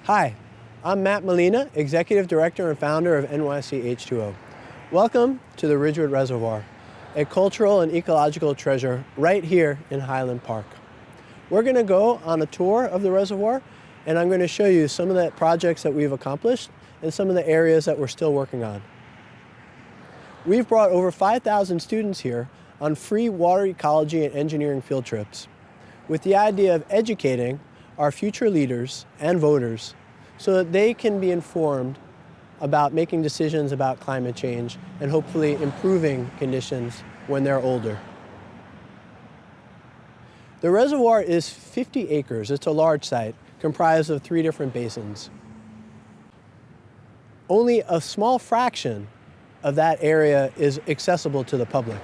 Hi, I'm Matt Molina, Executive Director and founder of NYC H2O. Welcome to the Ridgewood Reservoir, a cultural and ecological treasure right here in Highland Park. We're going to go on a tour of the reservoir, and I'm going to show you some of the projects that we've accomplished and some of the areas that we're still working on. We've brought over 5,000 students here on free water ecology and engineering field trips, with the idea of educating our future leaders and voters so that they can be informed about making decisions about climate change and hopefully improving conditions when they're older. The reservoir is 50 acres. It's a large site comprised of 3 different basins. Only a small fraction of that area is accessible to the public.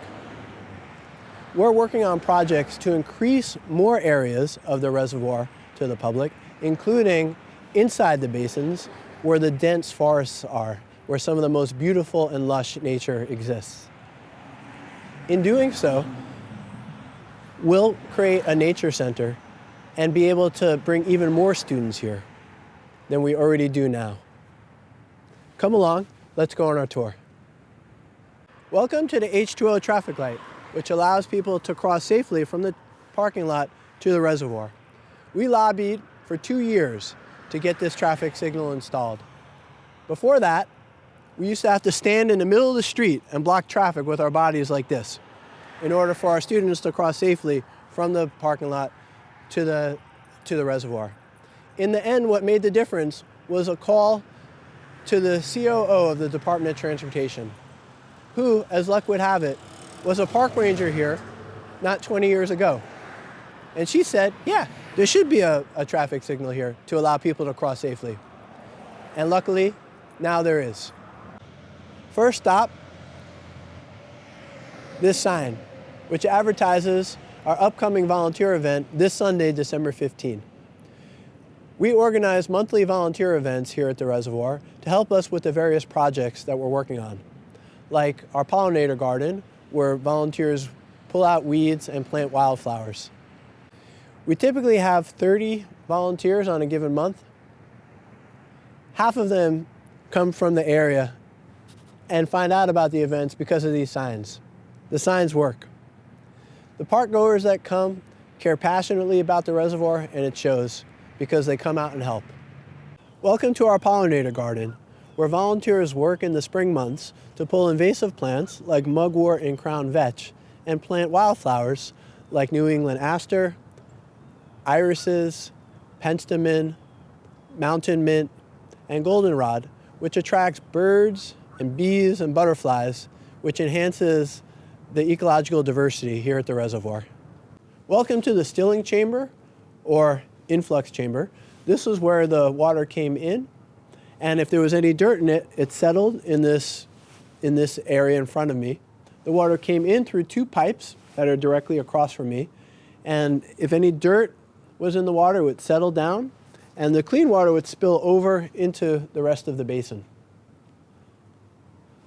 We're working on projects to increase more areas of the reservoir to the public, including inside the basins where the dense forests are, where some of the most beautiful and lush nature exists. In doing so, we'll create a nature center and be able to bring even more students here than we already do now. Come along, let's go on our tour. Welcome to the H2O traffic light, which allows people to cross safely from the parking lot to the reservoir. We lobbied for 2 years to get this traffic signal installed. Before that, we used to have to stand in the middle of the street and block traffic with our bodies like this in order for our students to cross safely from the parking lot to the reservoir. In the end, what made the difference was a call to the COO of the Department of Transportation, who, as luck would have it, was a park ranger here not 20 years ago. And she said, yeah, there should be a traffic signal here to allow people to cross safely. And luckily, now there is. First stop, this sign, which advertises our upcoming volunteer event this Sunday, December 15. We organize monthly volunteer events here at the reservoir to help us with the various projects that we're working on, like our pollinator garden, where volunteers pull out weeds and plant wildflowers. We typically have 30 volunteers on a given month. Half of them come from the area and find out about the events because of these signs. The signs work. The park goers that come care passionately about the reservoir, and it shows because they come out and help. Welcome to our pollinator garden, where volunteers work in the spring months to pull invasive plants like mugwort and crown vetch and plant wildflowers like New England aster, irises, penstemon, mountain mint, and goldenrod, which attracts birds and bees and butterflies, which enhances the ecological diversity here at the reservoir. Welcome to the stilling chamber, or influx chamber. This is where the water came in, and if there was any dirt in it, it settled in this area in front of me. The water came in through 2 pipes that are directly across from me, and if any dirt was in the water, it would settle down, and the clean water would spill over into the rest of the basin.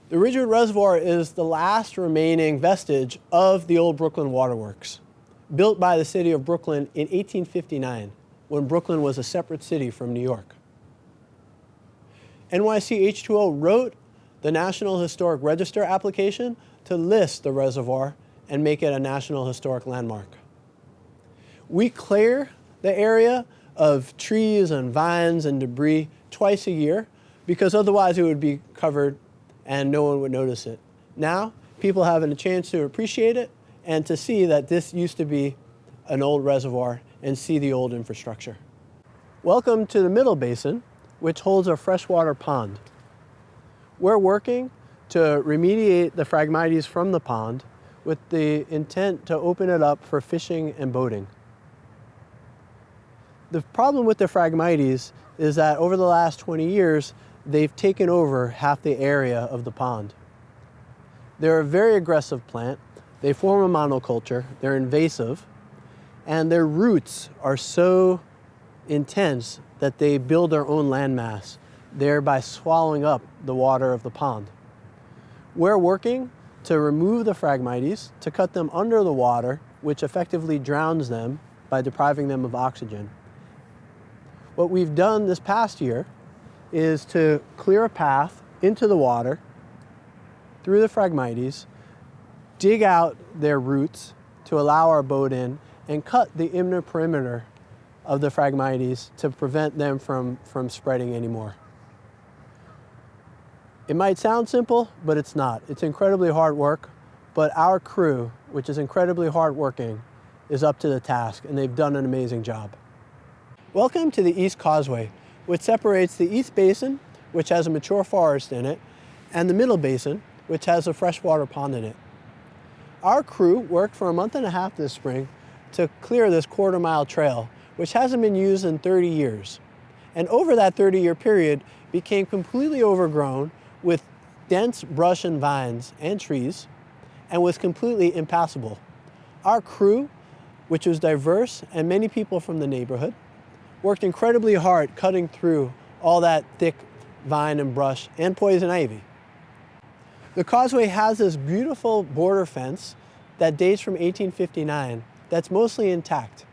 The Ridgewood Reservoir is the last remaining vestige of the old Brooklyn Waterworks, built by the city of Brooklyn in 1859, when Brooklyn was a separate city from New York. NYC H2O wrote the National Historic Register application to list the reservoir and make it a National Historic Landmark. We clear the area of trees and vines and debris twice a year because otherwise it would be covered and no one would notice it. Now, people have a chance to appreciate it and to see that this used to be an old reservoir and see the old infrastructure. Welcome to the middle basin, which holds a freshwater pond. We're working to remediate the Phragmites from the pond with the intent to open it up for fishing and boating. The problem with the Phragmites is that over the last 20 years, they've taken over half the area of the pond. They're a very aggressive plant. They form a monoculture, they're invasive, and their roots are so intense that they build their own landmass, thereby swallowing up the water of the pond. We're working to remove the Phragmites, to cut them under the water, which effectively drowns them by depriving them of oxygen. What we've done this past year is to clear a path into the water through the Phragmites, dig out their roots to allow our boat in, and cut the inner perimeter of the Phragmites to prevent them from spreading anymore. It might sound simple, but it's not. It's incredibly hard work, but our crew, which is incredibly hardworking, is up to the task, and they've done an amazing job. Welcome to the East Causeway, which separates the East Basin, which has a mature forest in it, and the Middle Basin, which has a freshwater pond in it. Our crew worked for a month and a half this spring to clear this quarter-mile trail, which hasn't been used in 30 years. And over that 30-year period, became completely overgrown with dense brush and vines and trees, and was completely impassable. Our crew, which was diverse and many people from the neighborhood, worked incredibly hard cutting through all that thick vine and brush and poison ivy. The Causeway has this beautiful border fence that dates from 1859 that's mostly intact.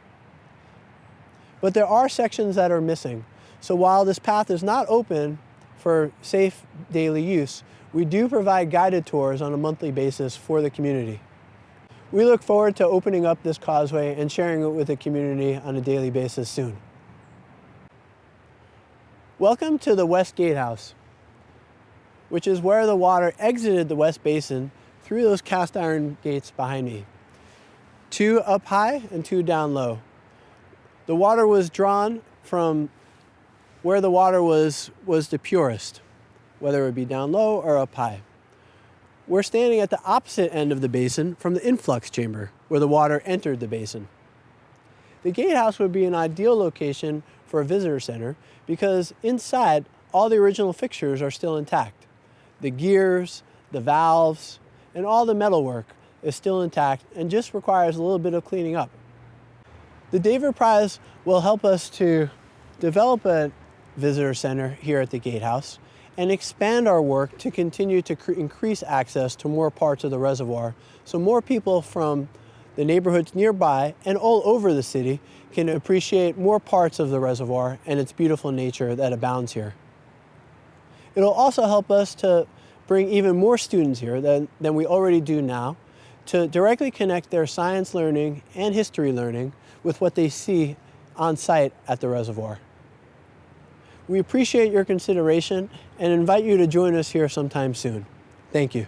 But there are sections that are missing. So while this path is not open for safe daily use, we do provide guided tours on a monthly basis for the community. We look forward to opening up this causeway and sharing it with the community on a daily basis soon. Welcome to the Westgate House, which is where the water exited the West Basin through those cast iron gates behind me. 2 up high and 2 down low. The water was drawn from where the water was the purest, whether it be down low or up high. We're standing at the opposite end of the basin from the influx chamber, where the water entered the basin. The gatehouse would be an ideal location for a visitor center because inside, all the original fixtures are still intact. The gears, the valves, and all the metalwork is still intact and just requires a little bit of cleaning up. The David Prize will help us to develop a visitor center here at the Gatehouse and expand our work to continue to increase access to more parts of the reservoir so more people from the neighborhoods nearby and all over the city can appreciate more parts of the reservoir and its beautiful nature that abounds here. It'll also help us to bring even more students here than we already do now to directly connect their science learning and history learning with what they see on site at the reservoir. We appreciate your consideration and invite you to join us here sometime soon. Thank you.